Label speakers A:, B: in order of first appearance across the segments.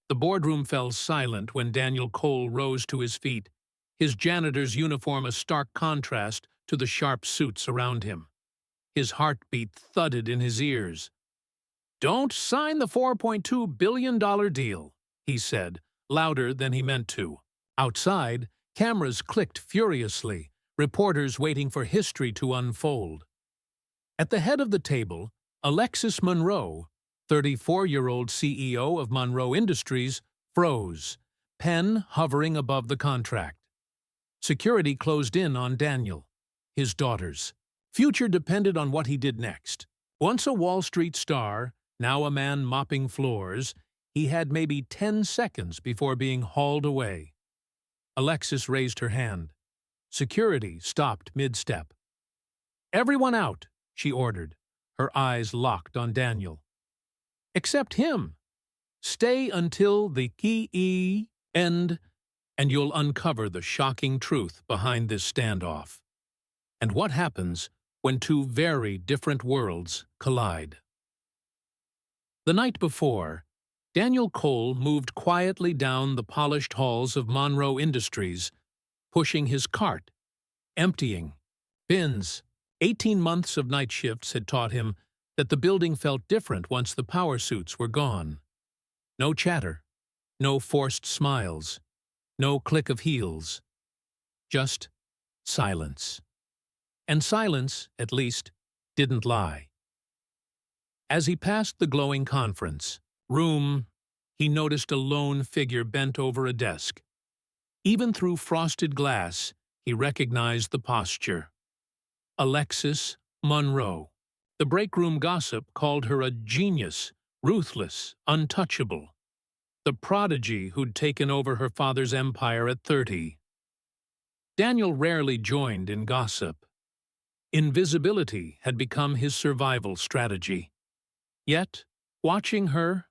A: The boardroom fell silent when Daniel Cole rose to his feet, his janitor's uniform a stark contrast to the sharp suits around him. His heartbeat thudded in his ears. "Don't sign the $4.2 billion deal," he said, louder than he meant to. Outside, cameras clicked furiously, reporters waiting for history to unfold. At the head of the table, Alexis Monroe, 34-year-old CEO of Monroe Industries, froze, pen hovering above the contract. Security closed in on Daniel, his daughters. Future depended on what he did next. Once a Wall Street star, now a man mopping floors, he had maybe 10 seconds before being hauled away. Alexis raised her hand. Security stopped mid-step. "Everyone out," she ordered, her eyes locked on Daniel. "Except him. Stay until the key end, and you'll uncover the shocking truth behind this standoff. And what happens when two very different worlds collide." The night before, Daniel Cole moved quietly down the polished halls of Monroe Industries, pushing his cart, emptying bins. 18 months of night shifts had taught him that the building felt different once the power suits were gone. No chatter, no forced smiles, no click of heels. Just silence. And silence, at least, didn't lie. As he passed the glowing conference room, he noticed a lone figure bent over a desk. Even through frosted glass, he recognized the posture. Alexis Monroe. The break-room gossip called her a genius, ruthless, untouchable. The prodigy who'd taken over her father's empire at 30. Daniel rarely joined in gossip. Invisibility had become his survival strategy. Yet, watching her,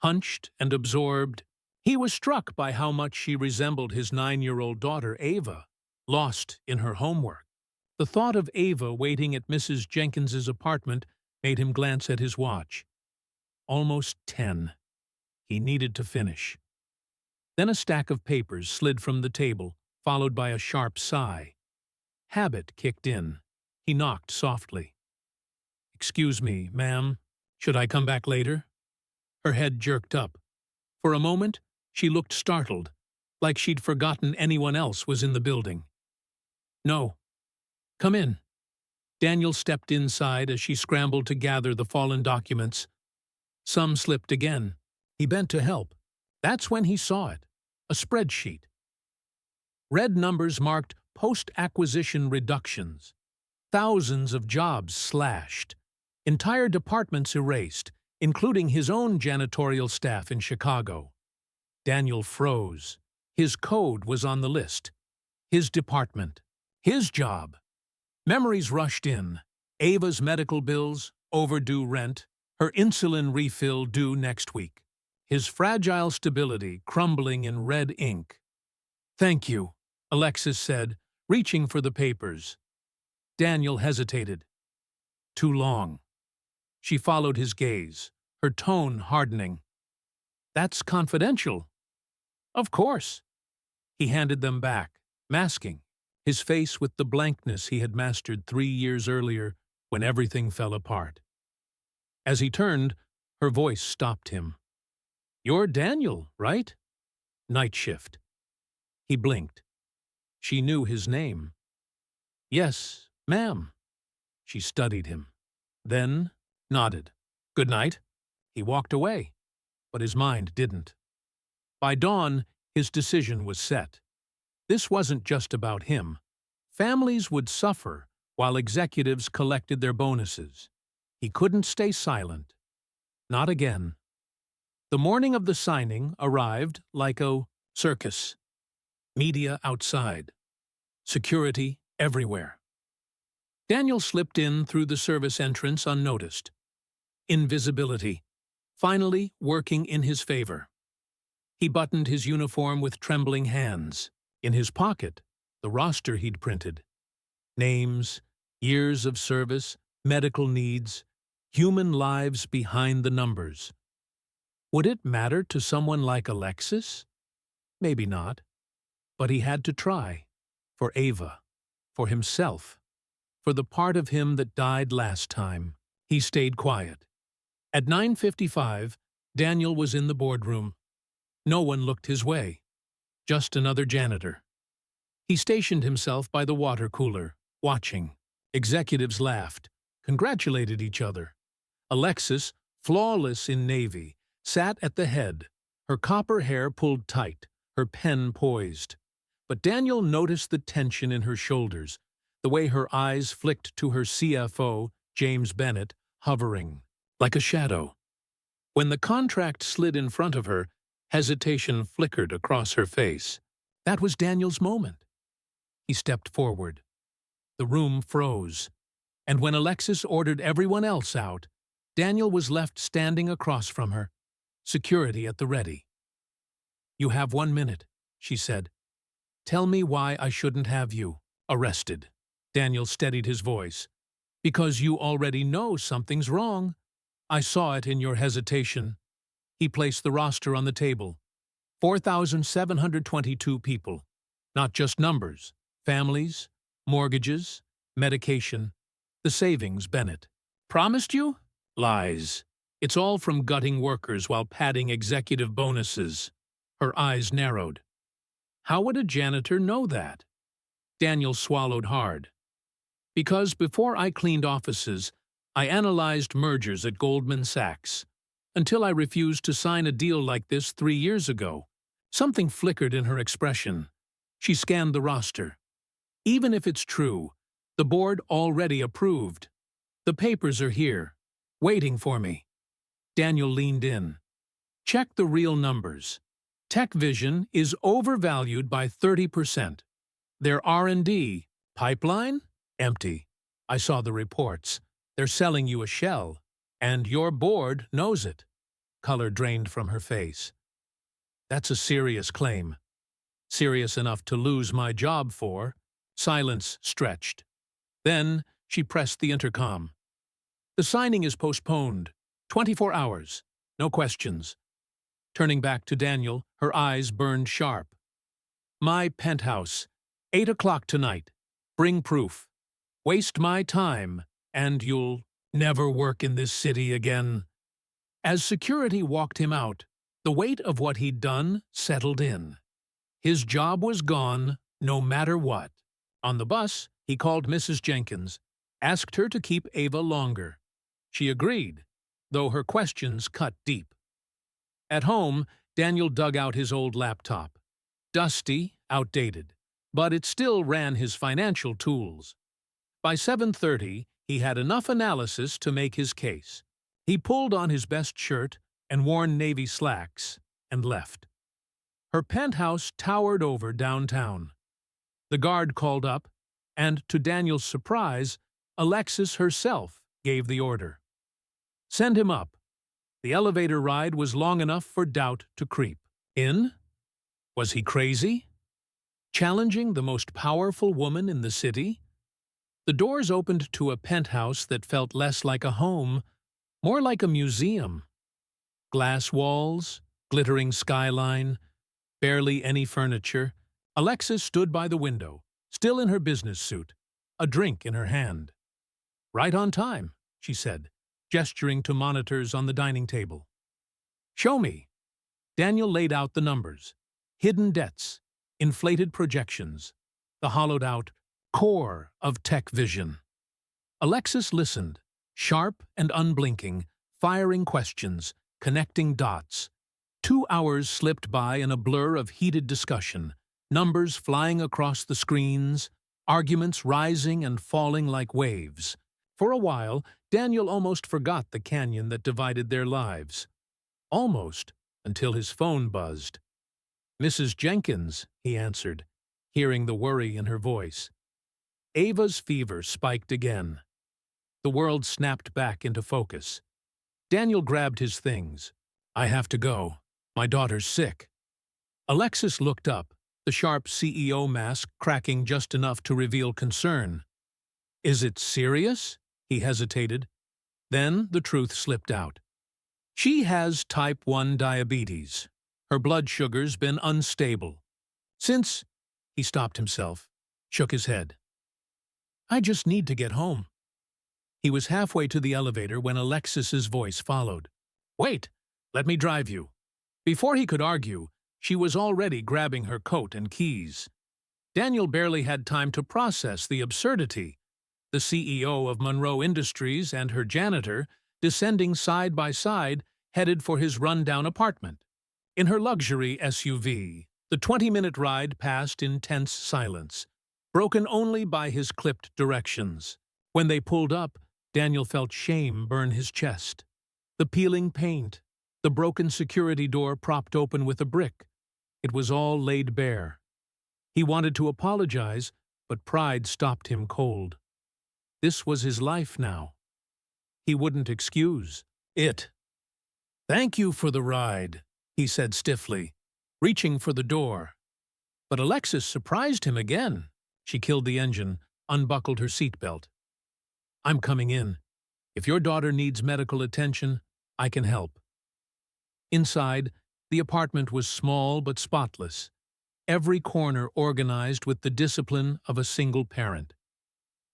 A: hunched and absorbed, he was struck by how much she resembled his 9-year-old daughter, Ava, lost in her homework. The thought of Ava waiting at Mrs. Jenkins's apartment made him glance at his watch. Almost 10. He needed to finish. Then a stack of papers slid from the table, followed by a sharp sigh. Habit kicked in. He knocked softly. "Excuse me, ma'am. Should I come back later?" Her head jerked up. For a moment, she looked startled, like she'd forgotten anyone else was in the building. "No. Come in." Daniel stepped inside as she scrambled to gather the fallen documents. Some slipped again. He bent to help. That's when he saw it. A spreadsheet. Red numbers marked post-acquisition reductions. Thousands of jobs slashed. Entire departments erased, including his own janitorial staff in Chicago. Daniel froze. His code was on the list. His department. His job. Memories rushed in. Ava's medical bills, overdue rent, her insulin refill due next week. His fragile stability crumbling in red ink. "Thank you," Alexis said, reaching for the papers. Daniel hesitated. "Too long." She followed his gaze, her tone hardening. "That's confidential." "Of course." He handed them back, masking, his face with the blankness he had mastered 3 years earlier when everything fell apart. As he turned, her voice stopped him. "You're Daniel, right?" "Night shift." He blinked. She knew his name. "Yes, ma'am." She studied him, then nodded. "Good night." He walked away, but his mind didn't. By dawn, his decision was set. This wasn't just about him. Families would suffer while executives collected their bonuses. He couldn't stay silent. Not again. The morning of the signing arrived like a circus. Media outside. Security everywhere. Daniel slipped in through the service entrance unnoticed. Invisibility, finally working in his favor. He buttoned his uniform with trembling hands. In his pocket, the roster he'd printed. Names, years of service, medical needs, human lives behind the numbers. Would it matter to someone like Alexis? Maybe not. But he had to try. For Ava. For himself. For the part of him that died last time. He stayed quiet. At 9:55, Daniel was in the boardroom. No one looked his way. Just another janitor. He stationed himself by the water cooler, watching. Executives laughed, congratulated each other. Alexis, flawless in navy, sat at the head, her copper hair pulled tight, her pen poised. But Daniel noticed the tension in her shoulders, the way her eyes flicked to her CFO, James Bennett, hovering, like a shadow. When the contract slid in front of her, hesitation flickered across her face. That was Daniel's moment. He stepped forward. The room froze, and when Alexis ordered everyone else out, Daniel was left standing across from her, security at the ready. "You have 1 minute," she said. "Tell me why I shouldn't have you arrested." Daniel steadied his voice. "Because you already know something's wrong. I saw it in your hesitation." He placed the roster on the table. 4,722 people. Not just numbers. Families, mortgages, medication, the savings Bennett promised you? Lies. It's all from gutting workers while padding executive bonuses. Her eyes narrowed. How would a janitor know that? Daniel swallowed hard. Because before I cleaned offices, I analyzed mergers at Goldman Sachs. Until I refused to sign a deal like this 3 years ago. Something flickered in her expression. She scanned the roster. Even if it's true, the board already approved. The papers are here, waiting for me. Daniel leaned in. Check the real numbers. TechVision is overvalued by 30%. Their R&D, pipeline, empty. I saw the reports. They're selling you a shell, and your board knows it. Color drained from her face. That's a serious claim. Serious enough to lose my job for. Silence stretched. Then she pressed the intercom. The signing is postponed. 24 hours. No questions. Turning back to Daniel, her eyes burned sharp. My penthouse. 8 o'clock tonight. Bring proof. Waste my time, and you'll never work in this city again. As security walked him out, the weight of what he'd done settled in. His job was gone, no matter what. On the bus, he called Mrs. Jenkins, asked her to keep Ava longer. She agreed, though her questions cut deep. At home, Daniel dug out his old laptop. Dusty, outdated, but it still ran his financial tools. By 7:30, he had enough analysis to make his case. He pulled on his best shirt and worn navy slacks and left. Her penthouse towered over downtown. The guard called up, and to Daniel's surprise, Alexis herself gave the order. Send him up. The elevator ride was long enough for doubt to creep. In? Was he crazy? Challenging the most powerful woman in the city? The doors opened to a penthouse that felt less like a home, more like a museum. Glass walls, glittering skyline, barely any furniture. Alexis stood by the window, still in her business suit, a drink in her hand. Right on time, she said, gesturing to monitors on the dining table. Show me. Daniel laid out the numbers. Hidden debts, inflated projections, the hollowed-out core of TechVision. Alexis listened, sharp and unblinking, firing questions, connecting dots. 2 hours slipped by in a blur of heated discussion, numbers flying across the screens, arguments rising and falling like waves. For a while, Daniel almost forgot the canyon that divided their lives. Almost, until his phone buzzed. Mrs. Jenkins, he answered, hearing the worry in her voice. Ava's fever spiked again. The world snapped back into focus. Daniel grabbed his things. I have to go. My daughter's sick. Alexis looked up, the sharp CEO mask cracking just enough to reveal concern. Is it serious? He hesitated. Then the truth slipped out. She has type 1 diabetes. Her blood sugar's been unstable. Since he stopped himself, shook his head. I just need to get home. He was halfway to the elevator when Alexis's voice followed. Wait, let me drive you. Before he could argue, she was already grabbing her coat and keys. Daniel barely had time to process the absurdity. The CEO of Monroe Industries and her janitor, descending side by side, headed for his rundown apartment. In her luxury SUV, the 20-minute ride passed in tense silence, broken only by his clipped directions. When they pulled up, Daniel felt shame burn his chest. The peeling paint, the broken security door propped open with a brick. It was all laid bare. He wanted to apologize, but pride stopped him cold. This was his life now. He wouldn't excuse it. Thank you for the ride, he said stiffly, reaching for the door. But Alexis surprised him again. She killed the engine, unbuckled her seatbelt. I'm coming in. If your daughter needs medical attention, I can help. Inside, the apartment was small but spotless, every corner organized with the discipline of a single parent.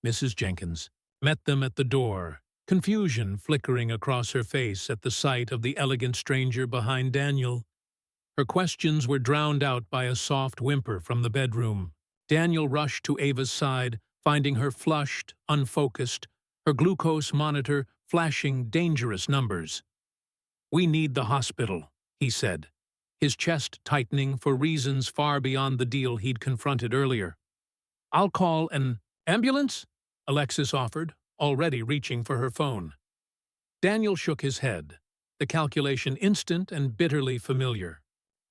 A: Mrs. Jenkins met them at the door, confusion flickering across her face at the sight of the elegant stranger behind Daniel. Her questions were drowned out by a soft whimper from the bedroom. Daniel rushed to Ava's side, finding her flushed, unfocused, her glucose monitor flashing dangerous numbers. We need the hospital, he said, his chest tightening for reasons far beyond the deal he'd confronted earlier. I'll call an ambulance, Alexis offered, already reaching for her phone. Daniel shook his head, the calculation instant and bitterly familiar.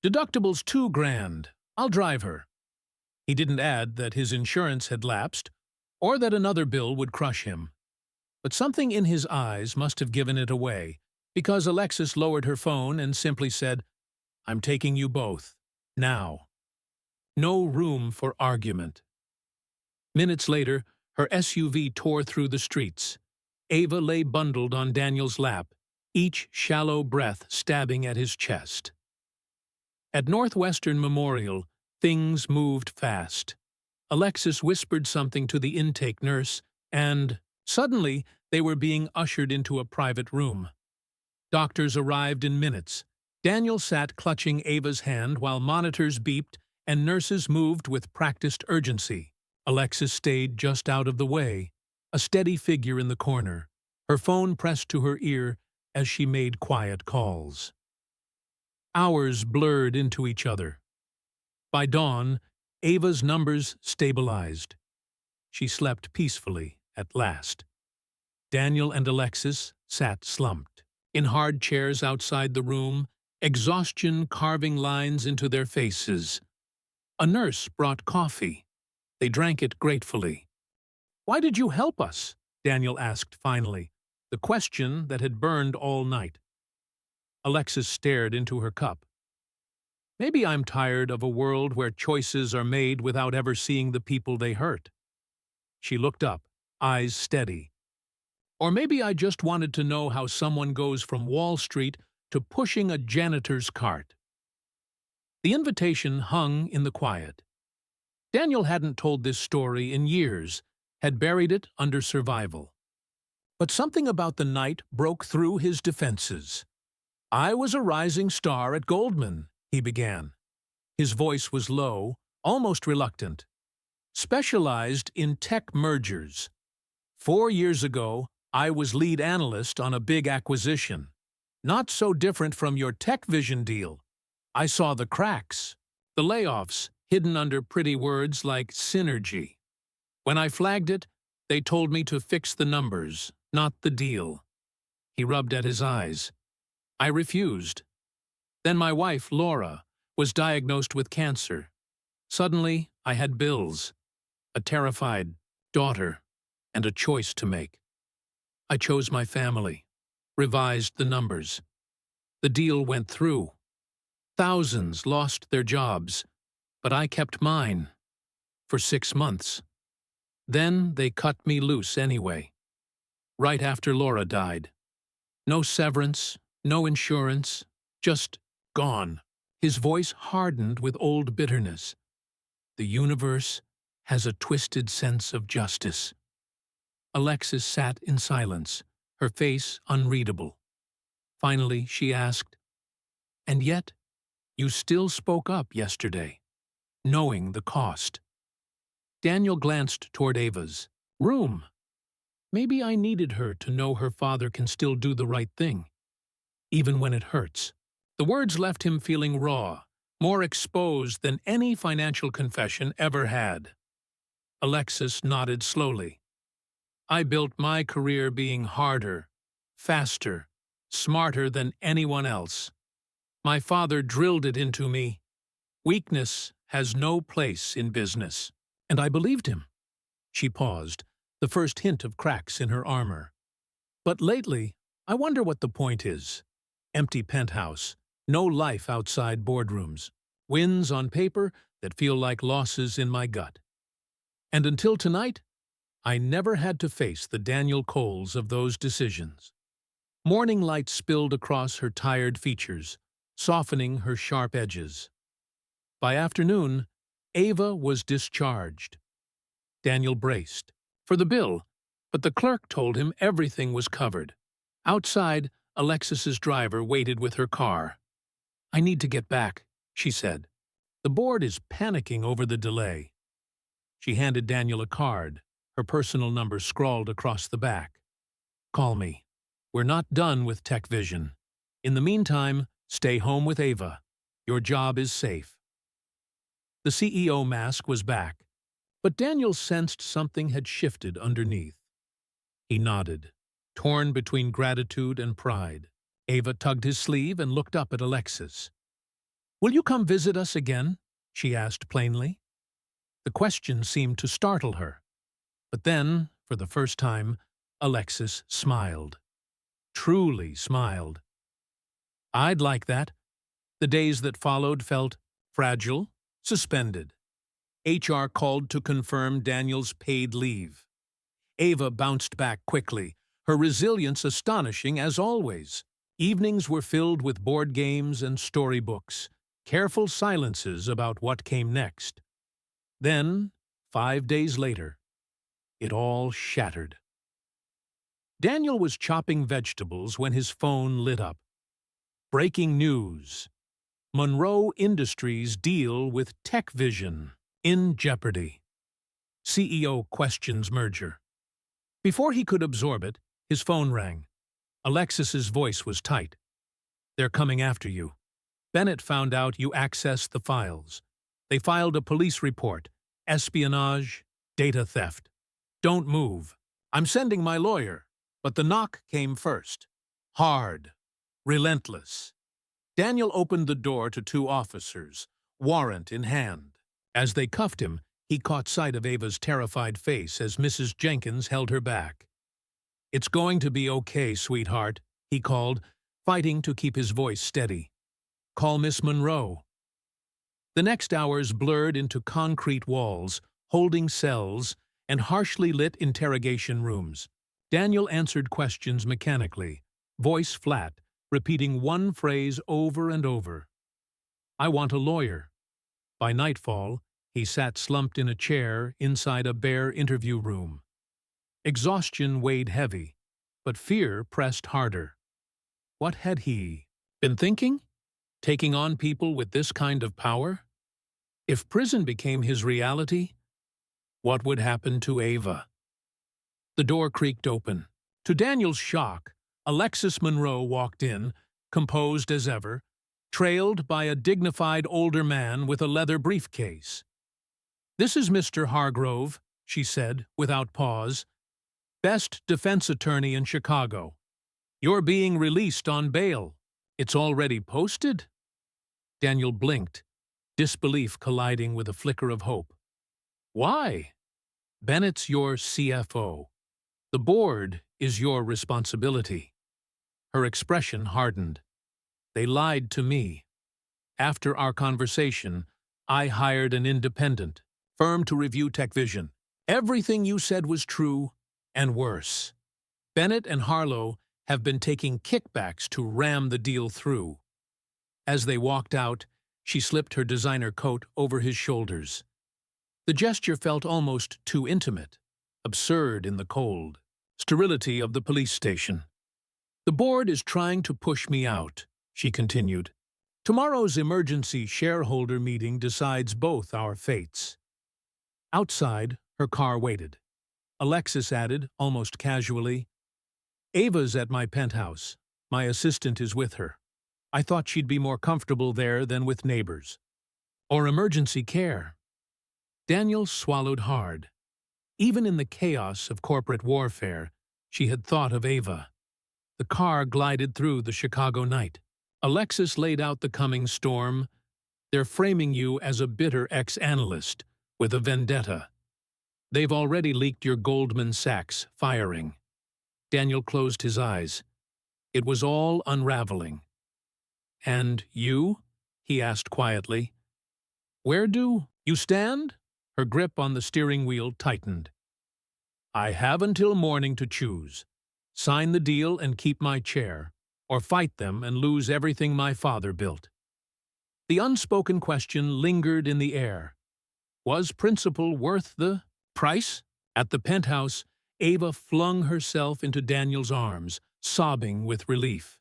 A: Deductible's $2,000. I'll drive her. He didn't add that his insurance had lapsed, or that another bill would crush him. But something in his eyes must have given it away, because Alexis lowered her phone and simply said, I'm taking you both. Now. No room for argument. Minutes later, her SUV tore through the streets. Ava lay bundled on Daniel's lap, each shallow breath stabbing at his chest. At Northwestern Memorial, things moved fast. Alexis whispered something to the intake nurse, and suddenly they were being ushered into a private room. Doctors arrived in minutes. Daniel sat clutching Ava's hand while monitors beeped and nurses moved with practiced urgency. Alexis stayed just out of the way, a steady figure in the corner, her phone pressed to her ear as she made quiet calls. Hours blurred into each other. By dawn, Ava's numbers stabilized. She slept peacefully at last. Daniel and Alexis sat slumped, in hard chairs outside the room, exhaustion carving lines into their faces. A nurse brought coffee. They drank it gratefully. Why did you help us? Daniel asked finally, the question that had burned all night. Alexis stared into her cup. Maybe I'm tired of a world where choices are made without ever seeing the people they hurt. She looked up, eyes steady. Or maybe I just wanted to know how someone goes from Wall Street to pushing a janitor's cart. The invitation hung in the quiet. Daniel hadn't told this story in years, had buried it under survival. But something about the night broke through his defenses. I was a rising star at Goldman, he began. His voice was low, almost reluctant. Specialized in tech mergers. 4 years ago, I was lead analyst on a big acquisition. Not so different from your TechVision deal. I saw the cracks, the layoffs, hidden under pretty words like synergy. When I flagged it, they told me to fix the numbers, not the deal. He rubbed at his eyes. I refused. Then my wife, Laura, was diagnosed with cancer. Suddenly, I had bills, a terrified daughter, and a choice to make. I chose my family, revised the numbers. The deal went through. Thousands lost their jobs, but I kept mine for 6 months. Then they cut me loose anyway, right after Laura died. No severance, No insurance, just gone. His voice hardened with old bitterness. The universe has a twisted sense of justice. Alexis sat in silence, her face unreadable. Finally, she asked, "And yet, you still spoke up yesterday, knowing the cost." Daniel glanced toward Ava's room. Maybe I needed her to know her father can still do the right thing, even when it hurts. The words left him feeling raw, more exposed than any financial confession ever had. Alexis nodded slowly. I built my career being harder, faster, smarter than anyone else. My father drilled it into me. Weakness has no place in business. And I believed him. She paused, the first hint of cracks in her armor. But lately, I wonder what the point is. Empty penthouse, no life outside boardrooms, wins on paper that feel like losses in my gut. And until tonight, I never had to face the Daniel Coles of those decisions. Morning light spilled across her tired features, softening her sharp edges. By afternoon, Ava was discharged. Daniel braced for the bill, but the clerk told him everything was covered. Outside, Alexis's driver waited with her car. "I need to get back," she said. "The board is panicking over the delay." She handed Daniel a card, her personal number scrawled across the back. "Call me. We're not done with Tech Vision. In the meantime, stay home with Ava. Your job is safe." The CEO mask was back, but Daniel sensed something had shifted underneath. He nodded, torn between gratitude and pride. Ava tugged his sleeve and looked up at Alexis. "Will you come visit us again?" she asked plainly. The question seemed to startle her. But then, for the first time, Alexis smiled. Truly smiled. "I'd like that." The days that followed felt fragile, suspended. HR called to confirm Daniel's paid leave. Ava bounced back quickly, her resilience astonishing as always. Evenings were filled with board games and storybooks, careful silences about what came next. Then, 5 days later, it all shattered. Daniel was chopping vegetables when his phone lit up. Breaking news. Monroe Industries deal with Tech Vision in jeopardy. CEO questions merger. Before he could absorb it, his phone rang. Alexis's voice was tight. "They're coming after you. Bennett found out you accessed the files. They filed a police report. Espionage, data theft. Don't move. I'm sending my lawyer." But the knock came first. Hard. Relentless. Daniel opened the door to 2 officers, warrant in hand. As they cuffed him, he caught sight of Ava's terrified face as Mrs. Jenkins held her back. "It's going to be okay, sweetheart," he called, fighting to keep his voice steady. "Call Miss Monroe." The next hours blurred into concrete walls, holding cells, and harshly lit interrogation rooms. Daniel answered questions mechanically, voice flat, repeating one phrase over and over. "I want a lawyer." By nightfall, he sat slumped in a chair inside a bare interview room. Exhaustion weighed heavy, but fear pressed harder. What had he been thinking? Taking on people with this kind of power? If prison became his reality, what would happen to Ava? The door creaked open. To Daniel's shock, Alexis Monroe walked in, composed as ever, trailed by a dignified older man with a leather briefcase. "This is Mr. Hargrove," she said, without pause. "Best defense attorney in Chicago. You're being released on bail. It's already posted?" Daniel blinked, disbelief colliding with a flicker of hope. "Why?" "Bennett's your CFO. The board is your responsibility." Her expression hardened. "They lied to me. After our conversation, I hired an independent firm to review Tech Vision. Everything you said was true, and worse. Bennett and Harlow have been taking kickbacks to ram the deal through. As they walked out, she slipped her designer coat over his shoulders. The gesture felt almost too intimate, absurd in the cold sterility of the police station. "The board is trying to push me out," she continued. "Tomorrow's emergency shareholder meeting decides both our fates." Outside, her car waited. Alexis added, almost casually, "Ava's at my penthouse. My assistant is with her. I thought she'd be more comfortable there than with neighbors. Or emergency care." Daniel swallowed hard. Even in the chaos of corporate warfare, she had thought of Ava. The car glided through the Chicago night. Alexis laid out the coming storm. "They're framing you as a bitter ex-analyst with a vendetta. They've already leaked your Goldman Sachs firing." Daniel closed his eyes. It was all unraveling. "And you?" he asked quietly. "Where do you stand?" Her grip on the steering wheel tightened. "I have until morning to choose. Sign the deal and keep my chair, or fight them and lose everything my father built." The unspoken question lingered in the air. Was principle worth the price? At the penthouse, Ava flung herself into Daniel's arms, sobbing with relief.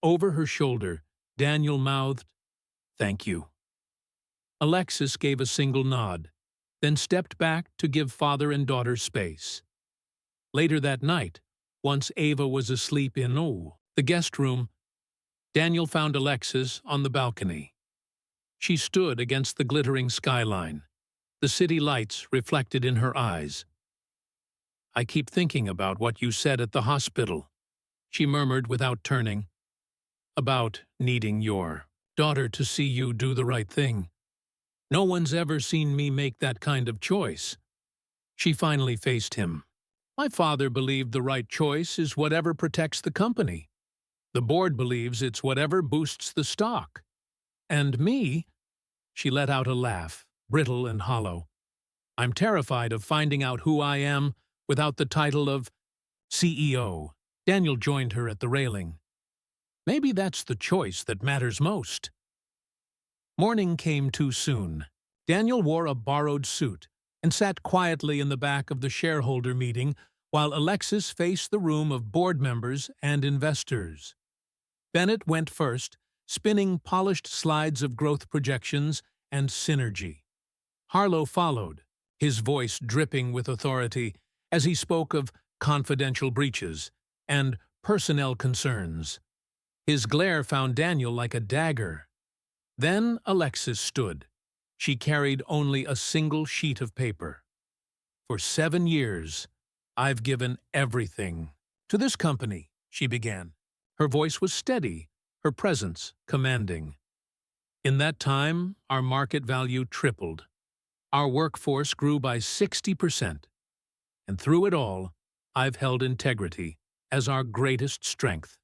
A: Over her shoulder, Daniel mouthed, "Thank you." Alexis gave a single nod, then stepped back to give father and daughter space. Later that night, once Ava was asleep in the guest room, Daniel found Alexis on the balcony. She stood against the glittering skyline, the city lights reflected in her eyes. "I keep thinking about what you said at the hospital," she murmured without turning. "About needing your daughter to see you do the right thing. No one's ever seen me make that kind of choice." She finally faced him. "My father believed the right choice is whatever protects the company. The board believes it's whatever boosts the stock. And me," she let out a laugh, brittle and hollow, "I'm terrified of finding out who I am without the title of CEO." Daniel joined her at the railing. "Maybe that's the choice that matters most." Morning came too soon. Daniel wore a borrowed suit and sat quietly in the back of the shareholder meeting while Alexis faced the room of board members and investors. Bennett went first, spinning polished slides of growth projections and synergy. Harlow followed, his voice dripping with authority as he spoke of confidential breaches and personnel concerns. His glare found Daniel like a dagger. Then Alexis stood. She carried only a single sheet of paper. "For 7 years, I've given everything to this company," she began. Her voice was steady, her presence commanding. "In that time, our market value tripled. Our workforce grew by 60%. And through it all, I've held integrity as our greatest strength."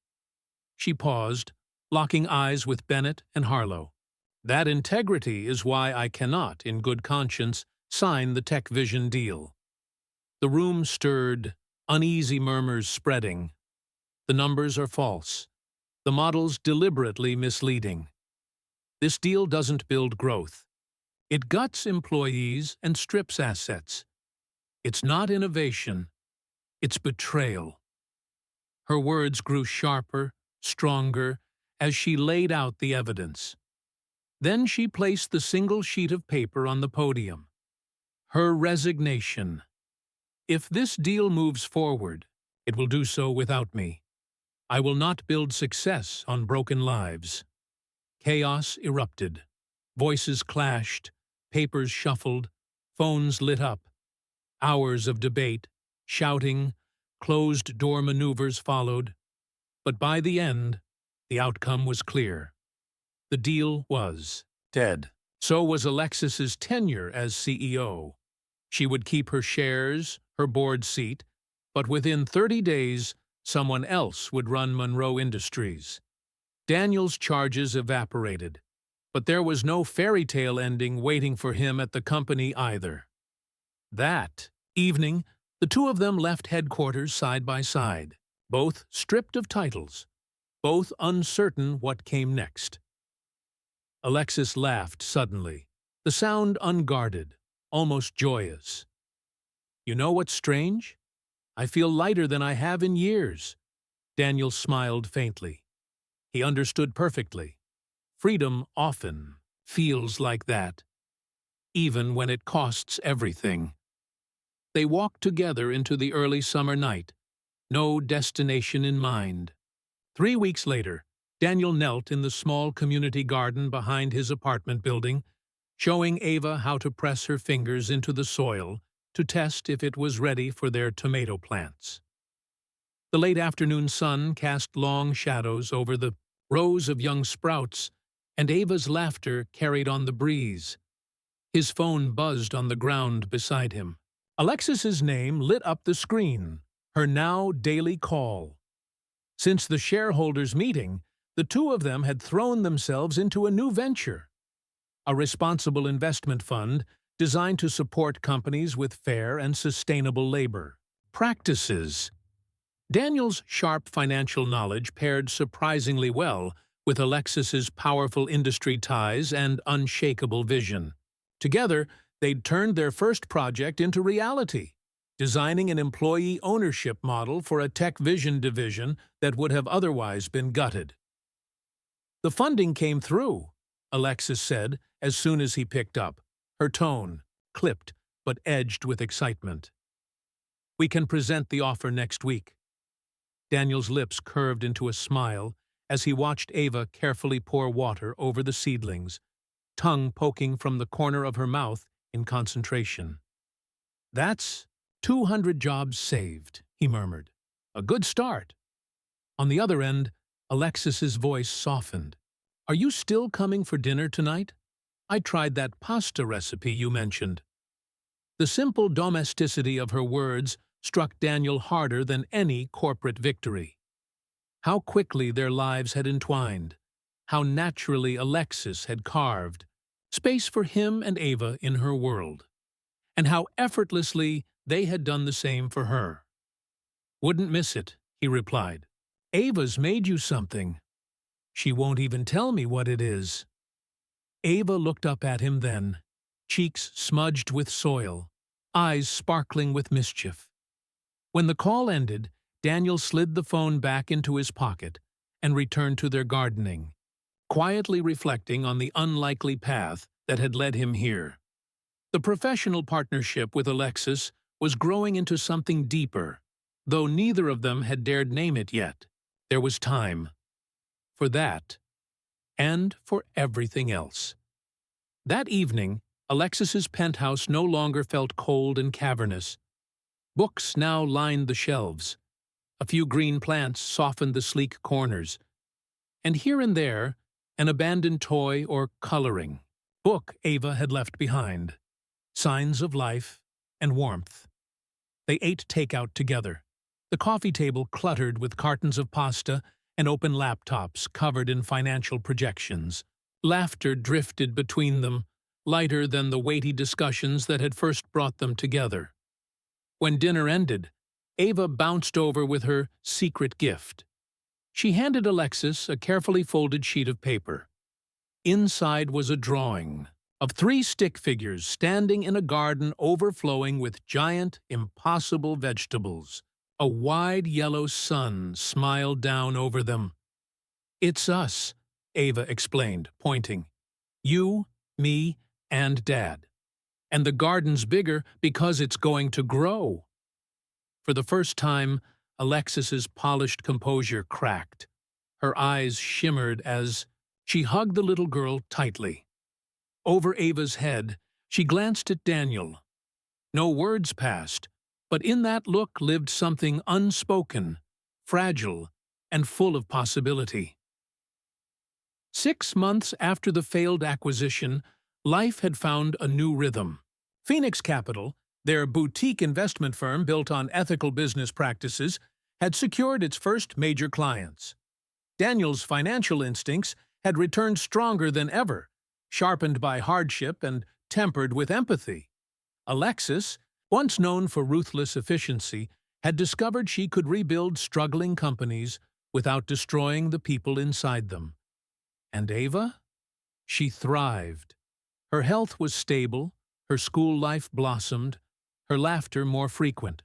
A: She paused, locking eyes with Bennett and Harlow. "That integrity is why I cannot, in good conscience, sign the TechVision deal." The room stirred, uneasy murmurs spreading. "The numbers are false. The model's deliberately misleading. This deal doesn't build growth. It guts employees and strips assets. It's not innovation. It's betrayal." Her words grew sharper, stronger, as she laid out the evidence. Then she placed the single sheet of paper on the podium. Her resignation. "If this deal moves forward, it will do so without me. I will not build success on broken lives." Chaos erupted. Voices clashed, papers shuffled, phones lit up. Hours of debate, shouting, closed-door maneuvers followed. But by the end, the outcome was clear. The deal was dead. So was Alexis's tenure as CEO. She would keep her shares, her board seat, but within 30 days, someone else would run Monroe Industries. Daniel's charges evaporated, but there was no fairy tale ending waiting for him at the company either. That evening, the two of them left headquarters side by side. both stripped of titles, both uncertain what came next. Alexis laughed suddenly, the sound unguarded, almost joyous. "You know what's strange? I feel lighter than I have in years." Daniel smiled faintly. He understood perfectly. Freedom often feels like that, even when it costs everything. They walked together into the early summer night, no destination in mind. 3 weeks later, Daniel knelt in the small community garden behind his apartment building, showing Ava how to press her fingers into the soil to test if it was ready for their tomato plants. The late afternoon sun cast long shadows over the rows of young sprouts, and Ava's laughter carried on the breeze. His phone buzzed on the ground beside him. Alexis's name lit up the screen, her now daily call. Since the shareholders' meeting, the two of them had thrown themselves into a new venture, a responsible investment fund designed to support companies with fair and sustainable labor practices. Daniel's sharp financial knowledge paired surprisingly well with Alexis's powerful industry ties and unshakable vision. Together, they'd turned their first project into reality, designing an employee ownership model for a tech vision division that would have otherwise been gutted. "The funding came through," Alexis said as soon as he picked up, her tone clipped but edged with excitement. "We can present the offer next week." Daniel's lips curved into a smile as he watched Ava carefully pour water over the seedlings, tongue poking from the corner of her mouth in concentration. "That's 200 jobs saved," he murmured. "A good start." On the other end, Alexis's voice softened. "Are you still coming for dinner tonight? I tried that pasta recipe you mentioned." The simple domesticity of her words struck Daniel harder than any corporate victory. How quickly their lives had entwined, how naturally Alexis had carved space for him and Ava in her world, and how effortlessly they had done the same for her. "Wouldn't miss it," he replied. "Ava's made you something. She won't even tell me what it is." Ava looked up at him then, cheeks smudged with soil, eyes sparkling with mischief. When the call ended, Daniel slid the phone back into his pocket and returned to their gardening, quietly reflecting on the unlikely path that had led him here. The professional partnership with Alexis was growing into something deeper, though neither of them had dared name it yet. There was time for that, and for everything else. That evening, Alexis's penthouse no longer felt cold and cavernous. Books now lined the shelves. A few green plants softened the sleek corners. And here and there, an abandoned toy or coloring book Ava had left behind. Signs of life and warmth. They ate takeout together, the coffee table cluttered with cartons of pasta and open laptops covered in financial projections. Laughter drifted between them, lighter than the weighty discussions that had first brought them together. When dinner ended, Ava bounced over with her secret gift. She handed Alexis a carefully folded sheet of paper. Inside was a drawing of 3 stick figures standing in a garden overflowing with giant, impossible vegetables. A wide yellow sun smiled down over them. "It's us," Ava explained, pointing. "You, me, and Dad. And the garden's bigger because it's going to grow." For the first time, Alexis's polished composure cracked. Her eyes shimmered as she hugged the little girl tightly. Over Ava's head, she glanced at Daniel. No words passed, but in that look lived something unspoken, fragile, and full of possibility. 6 months after the failed acquisition, life had found a new rhythm. Phoenix Capital, their boutique investment firm built on ethical business practices, had secured its first major clients. Daniel's financial instincts had returned stronger than ever, sharpened by hardship and tempered with empathy. Alexis, once known for ruthless efficiency, had discovered she could rebuild struggling companies without destroying the people inside them. And Ava? She thrived. Her health was stable, her school life blossomed, her laughter more frequent.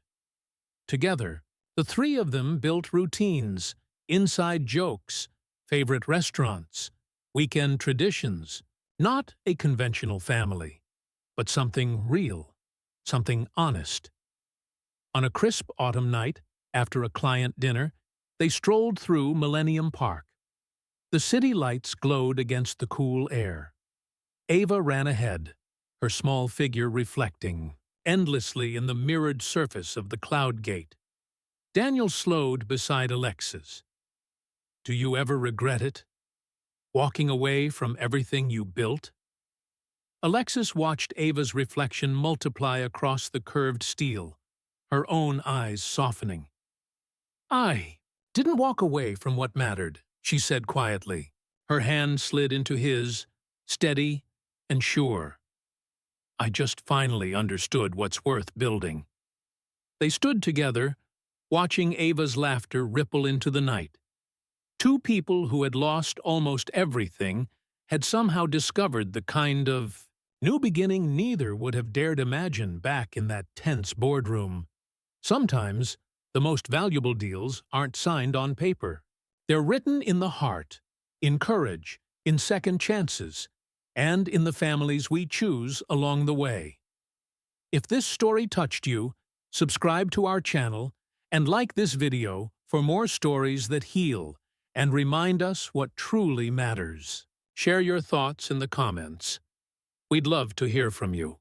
A: Together, the three of them built routines, inside jokes, favorite restaurants, weekend traditions, not a conventional family, but something real, something honest. On a crisp autumn night, after a client dinner, they strolled through Millennium Park. The city lights glowed against the cool air. Ava ran ahead, her small figure reflecting endlessly in the mirrored surface of the cloud gate. Daniel slowed beside Alexis. "Do you ever regret it? Walking away from everything you built?" Alexis watched Ava's reflection multiply across the curved steel, her own eyes softening. "I didn't walk away from what mattered," she said quietly. Her hand slid into his, steady and sure. "I just finally understood what's worth building." They stood together, watching Ava's laughter ripple into the night. Two people who had lost almost everything had somehow discovered the kind of new beginning neither would have dared imagine back in that tense boardroom. Sometimes, the most valuable deals aren't signed on paper. They're written in the heart, in courage, in second chances, and in the families we choose along the way. If this story touched you, subscribe to our channel and like this video for more stories that heal and remind us what truly matters. Share your thoughts in the comments. We'd love to hear from you.